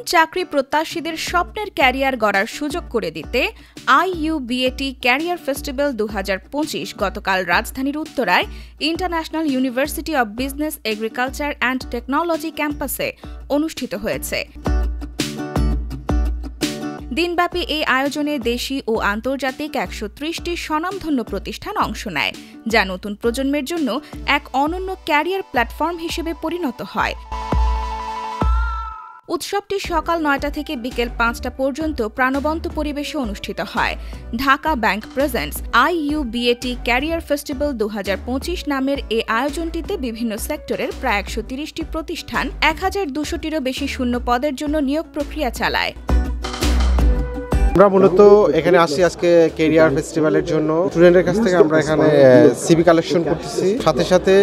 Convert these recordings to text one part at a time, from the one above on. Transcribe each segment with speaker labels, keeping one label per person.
Speaker 1: চাকরি প্রত্যাশীদের স্বপ্নের ক্যারিয়ার গড়ার সুযোগ করে দিতে IUBAT ক্যারিয়ার ফেস্টিভ্যাল 2025 গতকাল রাজধানীর উত্তরায় international university of business, agriculture and technology ক্যাম্পাসে অনুষ্ঠিত হয়েছে। দিনব্যাপী এই আয়োজনে দেশি ও আন্তর্জাতিক 130টি স্বনামধন্য প্রতিষ্ঠান অংশ নেয়, যা নতুন প্রজন্মের জন্য এক অনন্য ক্যারিয়ার প্ল্যাটফর্ম হিসেবে পরিণত হয়। উৎসবটি সকাল 9টা থেকে বিকেল 5টা পর্যন্ত প্রাণবন্ত পরিবেশে অনুষ্ঠিত হয়। Dhaka bank presents IUBAT career festival 2025 নামের এই আয়োজনটিতে বিভিন্ন সেক্টরের প্রায় 130টি প্রতিষ্ঠান 1200টিরও বেশি শূন্য পদের জন্য নিয়োগ প্রক্রিয়া চালায়।
Speaker 2: আমরা মূলত এখানে আসছি আজকে ক্যারিয়ার ফেস্টিভ্যালের জন্য। স্টুডেন্টের কাছ থেকে আমরা এখানে সিভি কালেকশন করতেছি, সাথে সাথে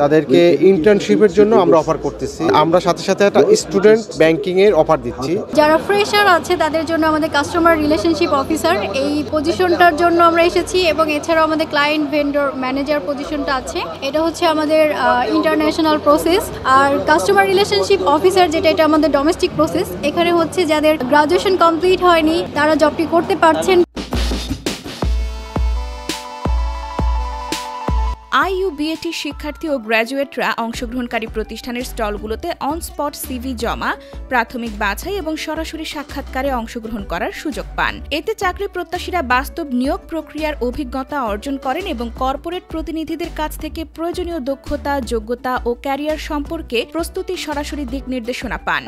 Speaker 2: তাদেরকে ইন্টার্নশিপের জন্য আমরা অফার করতেছি। আমরা সাথে সাথে একটা স্টুডেন্ট ব্যাংকিং এর অফার দিচ্ছি।
Speaker 3: যারা ফ্রেশার আছে তাদের জন্য আমাদের কাস্টমার রিলেশনশিপ অফিসার এই পজিশনটার জন্য আমরা এসেছি, এবং এছাড়াও আমাদের ক্লায়েন্ট ভেন্ডর ম্যানেজার পজিশনটা আছে। এটা হচ্ছে আমাদের ইন্টারন্যাশনাল প্রসেস। আর কাস্টমার রিলেশনশিপ অফিসার যেটা, এটা আমাদের ডোমেস্টিক প্রসেস। এখানে হচ্ছে যাদের গ্রাজুয়েশন কমপ্লিট হয়নি তারা জবটি করতে পারছেন।
Speaker 1: IUBAT শিক্ষার্থী ও গ্র্যাজুয়েটরা অংশগ্রহণকারী প্রতিষ্ঠানের স্টলগুলোতে অন স্পট সিভি জমা, প্রাথমিক বাছাই এবং সরাসরি সাক্ষাৎকারে অংশগ্রহণ করার সুযোগ পান। এতে চাকরি প্রত্যাশীরা বাস্তব নিয়োগ প্রক্রিয়ার অভিজ্ঞতা অর্জন করেন এবং কর্পোরেট প্রতিনিধিদের কাছ থেকে প্রয়োজনীয় দক্ষতা, যোগ্যতা ও ক্যারিয়ার সম্পর্কে প্রস্তুতি সরাসরি দিক নির্দেশনা পান।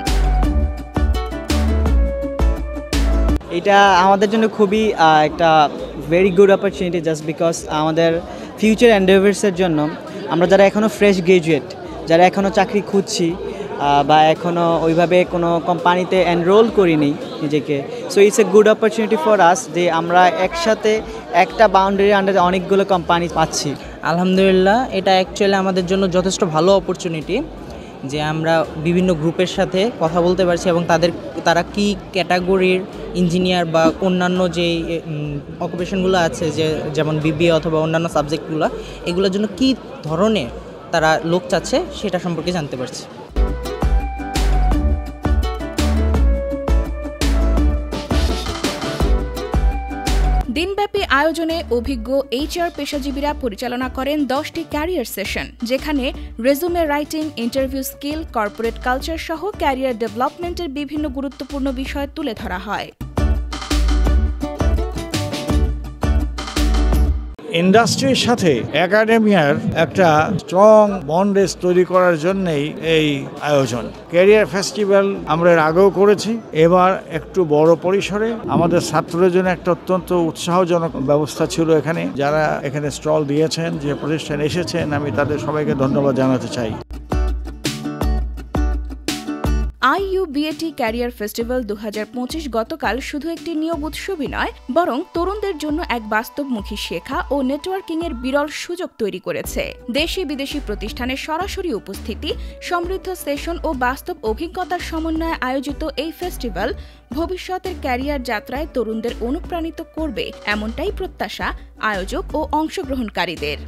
Speaker 4: এটা আমাদের জন্য খুবই একটা very good opportunity, just because আমাদের ফিউচার এন্ডেভার্সের জন্য আমরা যারা এখনও ফ্রেশ গ্রাজুয়েট, যারা এখনও চাকরি খুঁজছি বা এখনও ওইভাবে কোনো কোম্পানিতে এনরোল করিনি নিজেকে, so it's a good opportunity for us যে আমরা একসাথে একটা বাউন্ডারির আন্ডারে অনেকগুলো কোম্পানি পাচ্ছি।
Speaker 5: আলহামদুলিল্লাহ, এটা অ্যাকচুয়ালি আমাদের জন্য যথেষ্ট ভালো অপরচুনিটি যে আমরা বিভিন্ন গ্রুপের সাথে কথা বলতে পারছি এবং তারা কি ক্যাটাগরির ইঞ্জিনিয়ার বা অন্যান্য যে অকুপেশনগুলো আছে, যেমন BBA অথবা অন্যান্য সাবজেক্টগুলো, এগুলোর জন্য কি ধরনের তারা লোক চাচ্ছে সেটা সম্পর্কে জানতে পারছি।
Speaker 1: দিনব্যাপী আয়োজনে অভিজ্ঞ HR পেশাজীবীরা পরিচালনা করেন 10টি ক্যারিয়ার সেশন, যেখানে resume writing, interview skill, corporate culture সহ ক্যারিয়ার ডেভেলপমেন্টের বিভিন্ন গুরুত্বপূর্ণ বিষয় তুলে ধরা হয়।
Speaker 6: ইন্ডাস্ট্রির সাথে একাডেমিয়ার একটা স্ট্রং বন্ডেজ তৈরি করার জন্যই এই আয়োজন। ক্যারিয়ার ফেস্টিভ্যাল আমরা এর আগেও করেছি, এবার একটু বড় পরিসরে। আমাদের ছাত্রদের জন্য একটা অত্যন্ত উৎসাহজনক ব্যবস্থা ছিল এখানে। যারা এখানে স্টল দিয়েছেন, যে প্রতিষ্ঠান এসেছেন, আমি তাদের সবাইকে ধন্যবাদ জানাতে চাই।
Speaker 1: IUBAT ক্যারিয়ার ফেস্টিভ্যাল 2025 গতকাল শুধু একটি নিয়োগ উৎসবই নয়, বরং তরুণদের জন্য এক বাস্তবমুখী শেখা ও নেটওয়ার্কিংয়ের বিরল সুযোগ তৈরি করেছে। দেশি বিদেশি প্রতিষ্ঠানের সরাসরি উপস্থিতি, সমৃদ্ধ সেশন ও বাস্তব অভিজ্ঞতার সমন্বয়ে আয়োজিত এই ফেস্টিভ্যাল ভবিষ্যতের ক্যারিয়ার যাত্রায় তরুণদের অনুপ্রাণিত করবে, এমনটাই প্রত্যাশা আয়োজক ও অংশগ্রহণকারীদের।